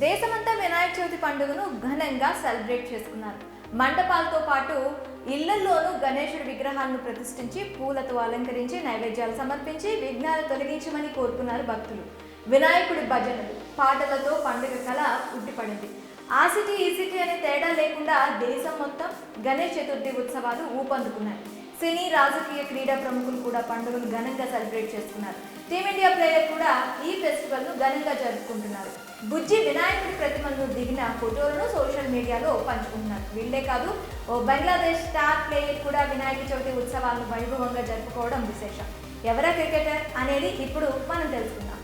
దేశమంతా వినాయక చవితి పండుగను ఘనంగా సెలబ్రేట్ చేసుకున్నారు. మండపాలతో పాటు ఇళ్లలోనూ గణేశుడి విగ్రహాలను ప్రతిష్ఠించి పూలతో అలంకరించి నైవేద్యాలు సమర్పించి విఘ్నాలు తొలగించమని కోరుకున్నారు భక్తులు. వినాయకుడి భజనలు పాటలతో పండుగ కళ ఉట్టిపడింది. ఆ సిటీ ఈ సిటీ అనే తేడా లేకుండా దేశం మొత్తం గణేష్ చతుర్థి ఉత్సవాలు ఊపందుకున్నాయి. సినీ రాజకీయ క్రీడా ప్రముఖులు కూడా పండుగను ఘనంగా సెలబ్రేట్ చేసుకున్నారు. టీమిండియా ప్లేయర్ కూడా ఈ ఫెస్టివల్ ను ఘనంగా జరుపుకుంటున్నారు. బుజ్జి వినాయకుడి ప్రతిమలను దిగిన ఫోటోలను సోషల్ మీడియాలో పంచుకుంటున్నారు. వీళ్ళే కాదు, ఓ బంగ్లాదేశ్ స్టార్ ప్లేయర్ కూడా వినాయక చవితి ఉత్సవాలను వైభవంగా జరుపుకోవడం విశేషం. ఎవరా క్రికెటర్ అనేది ఇప్పుడు మనం తెలుసుకుందాం.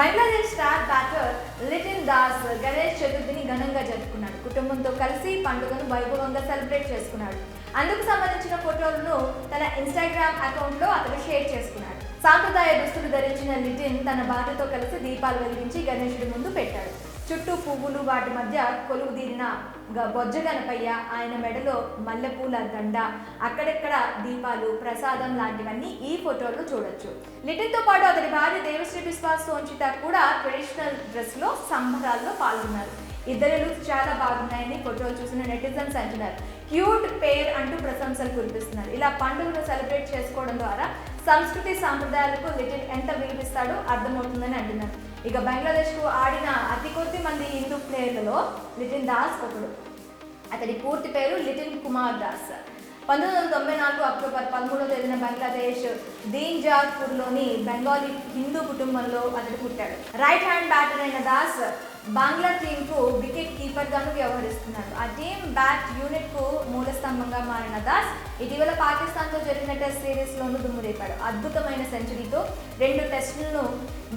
బంగ్లాదేశ్ స్టార్ బ్యాటర్ లిటిన్ దాస్ గణేష్ చతుర్థిని ఘనంగా జరుపుకున్నాడు. కుటుంబంతో కలిసి పండుగను వైభవంగా సెలబ్రేట్ చేసుకున్నాడు. అందుకు సంబంధించిన ఫోటోలను తన ఇన్స్టాగ్రామ్ అకౌంట్లో అతను షేర్ చేసుకున్నాడు. సాంప్రదాయ దుస్తులు ధరించిన లిటిన్ తన భార్యతో కలిసి దీపాలు వెలిగించి గణేశుడి ముందు పెట్టాడు. చుట్టూ పువ్వులు, వాటి మధ్య కొలువు తీరిన బొజ్జ గణపయ్య, ఆయన మెడలో మల్లెపూల దండ, అక్కడెక్కడ దీపాలు, ప్రసాదం లాంటివన్నీ ఈ ఫోటోలో చూడొచ్చు. లిటిన్తో పాటు అతని భార్య దేవశ్రీ బిశ్వాస్ సోంచిత కూడా ట్రెడిషనల్ డ్రెస్ లో సంబరాల్లో పాల్గొన్నారు. ఇద్దరి లుక్స్ చాలా బాగున్నాయని ఫోటోలు చూసిన నెటిజన్స్ అంటున్నారు. క్యూట్ పేర్ అంటూ ప్రశంసలు కురిపిస్తున్నారు. ఇలా పండుగను సెలబ్రేట్ చేసుకోవడం ద్వారా సంస్కృతి సాంప్రదాయాలకు లిటిన్ ఎంత విలువిస్తాడో అర్థమవుతుందని అంటున్నారు. ఇక బంగ్లాదేశ్కు ఆడిన అతి కొద్ది మంది హిందూ ప్లేయర్లలో లిటిన్ దాస్ ఒకడు. అతడి పూర్తి పేరు లిటిన్ కుమార్ దాస్. 1994 అక్టోబర్ 13వ తేదీన బంగ్లాదేశ్ దీన్జార్పూర్లోని బెంగాలీ హిందూ కుటుంబంలో అతడు పుట్టాడు. రైట్ హ్యాండ్ బ్యాటర్ అయిన దాస్ బంగ్లా టీంకు వికెట్ కీపర్ గాను వ్యవహరిస్తున్నాడు. ఆ టీం బ్యాట్ యూనిట్ కు మూల స్తంభంగా మారిన దాస్ ఇటీవల పాకిస్తాన్తో జరిగిన టెస్ట్ సిరీస్ లోను దుమ్మురేపాడు. అద్భుతమైన సెంచరీతో 2 టెస్టులను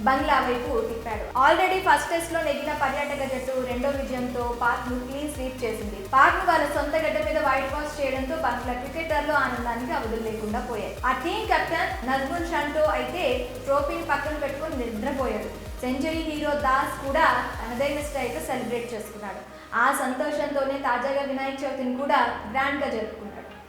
బంగ్లా వైపు తిప్పాడు. ఆల్రెడీ ఫస్ట్ టెస్ట్ లో నెగ్గిన పర్యాటక జట్టు రెండో విజయంతో పాక్ ను క్లీన్ స్వీప్ చేసింది. పాక్ ను వాళ్ళ సొంత గడ్డ మీద వైట్ వాష్ చేయడంతో బంగ్లా క్రికెటర్లు ఆనందానికి అవధులు లేకుండా పోయాయి. ఆ టీం కెప్టెన్ నజ్ముల్ షంటో అయితే ట్రోఫీని పక్కన పెట్టుకుని నిద్రపోయాడు. సెంచరీ హీరో దాస్ కూడా తనదైన స్టైల్లో సెలబ్రేట్ చేసుకున్నాడు. ఆ సంతోషంతోనే తాజాగా వినాయక చవితిని కూడా గ్రాండ్ గా జరుపుకున్నాడు.